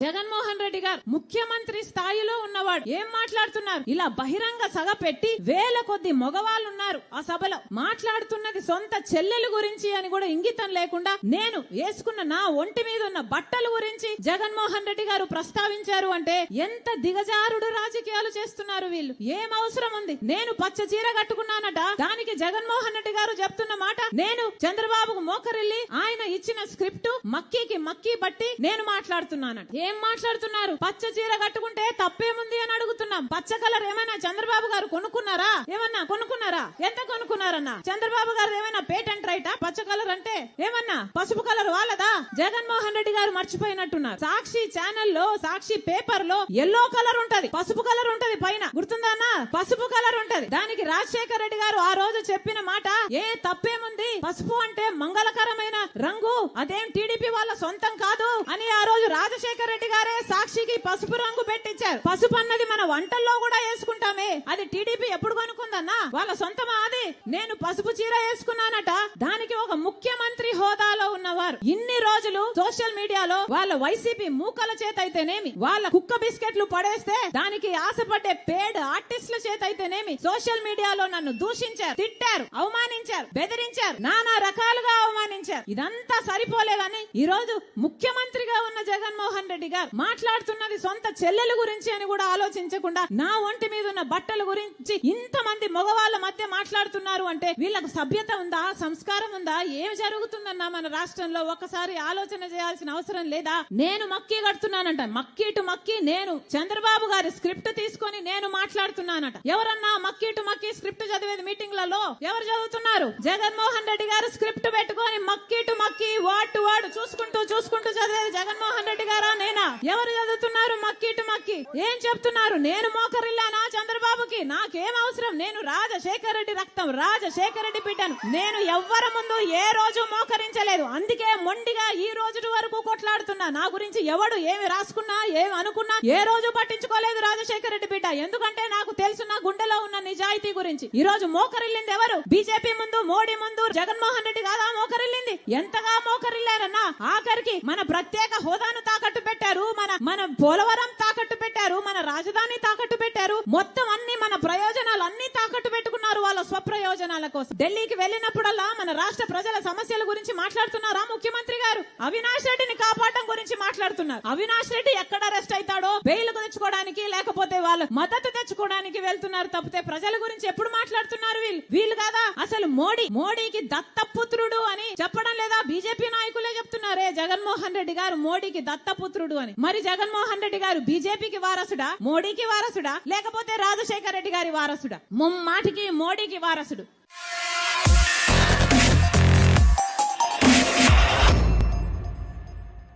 జగన్మోహన్ రెడ్డి గారు ముఖ్యమంత్రి స్థాయిలో ఉన్నవాడు ఏం మాట్లాడుతున్నారు? ఇలా బహిరంగ సభ పెట్టి వేల కొద్ది మగవాళ్ళు ఉన్నారు ఆ సభలో. మాట్లాడుతున్నది సొంత చెల్లెలు గురించి అని కూడా ఇంగితం లేకుండా నేను వేసుకున్న నా ఒంటి మీద ఉన్న బట్టల గురించి జగన్మోహన్ రెడ్డి గారు ప్రస్తావించారు అంటే ఎంత దిగజారుడు రాజకీయాలు చేస్తున్నారు వీళ్ళు. ఏం అవసరం ఉంది? నేను పచ్చ చీర కట్టుకున్నానట, దానికి జగన్మోహన్ రెడ్డి గారు చెప్తున్న మాట నేను చంద్రబాబుకు మోకరిల్లి ఆయన ఇచ్చిన స్క్రిప్ట్ మక్కీకి మక్కీ బట్టి నేను మాట్లాడుతున్నానట. ఏం మాట్లాడుతున్నారు? పచ్చ చీర కట్టుకుంటే తప్పేముంది అని అడుగుతున్నాం. పచ్చ కలర్ ఏమైనా చంద్రబాబు గారు కొనుక్కున్నారా? ఏమన్నా కొనుక్కున్నారా? ఎంత కొనుక్కున్నారన్నా? చంద్రబాబు గారు ఏమైనా పేటెంట్ రైటా? పచ్చ కలర్ అంటే ఏమన్నా పసుపు కలర్ వాళ్ళదా? జగన్మోహన్ రెడ్డి గారు మర్చిపోయినట్టున్నారు. సాక్షి ఛానల్లో సాక్షి పేపర్ లో ఎల్లో కలర్ ఉంటది, పసుపు కలర్ ఉంటది, పైన గుర్తుందా? పసుపు కలర్ ఉంటది. దానికి రాజశేఖర్ రెడ్డి గారు ఆ రోజు చెప్పిన మాట ఏ తప్పేముంది? పసుపు అంటే మంగళకరమైన రంగు, అదేం టీడీపీ వాళ్ళ సొంతం కాదు అని ఆ రోజు రాజశేఖర్ రెడ్డి గారే సాక్షికి పసుపు రంగు పెట్టించారు. పసుపు అన్నది మన వంటల్లో కూడా వేసుకుంటామే, అది టీడీపీ ఎప్పుడు కొనుక్కుందన్నా? వాళ్ళ సొంతమా అది? నేను పసుపు చీర వేసుకున్నానట, దానికి ఒక ముఖ్యమంత్రి హోదాలో ఉన్నవారు ఇన్ని రోజులు సోషల్ మీడియాలో వాళ్ళ వైసీపీ మూకల చేత అయితేనేమి, వాళ్ళ కుక్క బిస్కెట్లు పడేస్తే దానికి ఆశపడ్డే పేడ్ ఆర్టిస్టుల చేత అయితేనేమి సోషల్ మీడియాలో నన్ను దూషించారు, తిట్టారు, అవమానించారు, బెదిరించారు, నానా రకాలుగా అవమానించారు. ఇదంతా సరిపోలేదని ఈ రోజు ముఖ్యమంత్రిగా ఉన్న జగన్మోహన్ రెడ్డి గారు మాట్లాడుతున్నది సొంత చెల్లెల గురించి అని కూడా ఆలోచించకుండా నా ఒంటి మీద ఉన్న బట్టల గురించి ఇంతమంది మగవాళ్ళ మధ్య మాట్లాడుతున్నారు అంటే వీళ్ళకు సభ్యత ఉందా? సంస్కారం ఉందా? ఏం జరుగుతుందన్నా మన రాష్ట్రంలో? ఒకసారి ఆలోచన చేయాల్సిన అవసరం లేదా? నేను మక్కీ కడుతున్నానంట, మక్కీ టు మక్కీ నేను చంద్రబాబు గారి స్క్రిప్ట్ తీసుకొని నేను మాట్లాడుతున్నానట. ఎవరన్నా మక్కీ టు మక్కీ స్క్రిప్ట్ చదివేది మీటింగ్లలో ఎవరు చదువుతున్నారు? జగన్మోహన్ రెడ్డి గారు స్క్రిప్ట్ పెట్టుకొని మక్కీ టు మక్కీ వర్డ్ టు వర్డ్ చూసుకుంటూ చదివేది జగన్మోహన్ రెడ్డి గారా నేనా? ఎవరు చదువుతున్నారు మక్కీ టు మక్కీ? ఏం చెప్తున్నారు? నేను మోకరిల్లానా చంద్రబాబుకి? నాకేం అవసరం? నేను రాజశేఖర్ రెడ్డి రక్తం, రాజశేఖర్ రెడ్డి బిడ్డను. నేను ఎవ్వరి ముందు ఏ రోజు మోకరించలేదు, అందుకే మొండిగా ఈ రోజు వరకు కొట్లాడుతున్నా. నా గురించి ఎవడు ఏమి రాసుకున్నా ఏమి అనుకున్నా ఏ రోజు పట్టించుకోలేదు రాజశేఖర్ రెడ్డి బిడ్డ. ఎందుకంటే నాకు తెలుసు నా గుండెలో ఉన్న నిజాయితీ గురించి. ఈ రోజు మోకరిల్లింది ఎవరు? బీజేపీ ముందు, మోడీ ముందు జగన్మోహన్ రెడ్డి కాదా మోకరిల్లింది? ఎంతగా మోకరిల్లారన్నా? ఆఖరికి మన ప్రత్యేక హోదాను తాకట్టు పెట్టారు, మన పోలవరం తాకట్టు పెట్టారు, మన రాజధాని తాకట్టు పెట్టారు, మొత్తం అన్ని మన ప్రయోజనాలు అన్ని తాకట్టు పెట్టుకున్నారు వాళ్ళ స్వప్రయోజనాల కోసం. ఢిల్లీకి వెళ్ళినప్పుడల్లా మన రాష్ట్ర ప్రజల సమస్యల గురించి మాట్లాడుతున్నారా ముఖ్యమంత్రి గారు? అవినాష్ రెడ్డిని కాపాడటం గురించి మాట్లాడుతున్నారు. అవినాష్ రెడ్డి ఎక్కడ అరెస్ట్ అవుతాడో బెయిల్ తెచ్చుకోవడానికి లేకపోతే వాళ్ళ మద్దతు తెచ్చుకోవడానికి వెళ్తున్నారు తప్పితే ప్రజల గురించి ఎప్పుడు మాట్లాడుతున్నారు వీళ్ళు కాదా? అసలు మోడీకి దత్తపుత్రుడు అని చెప్పడం లేదా? బీజేపీ నాయకులే చెప్తున్నారే జగన్మోహన్ రెడ్డి గారు మోడీకి దత్తపుత్రుడు అని. మరి జగన్మోహన్ రెడ్డి గారు బీజేపీకి వారసుడా, మోడీకి వారసుడా, లేకపోతే రాజశేఖర్ రెడ్డి గారి వారసుడా? ముమ్మాటికి మోడీకి వారసుడు.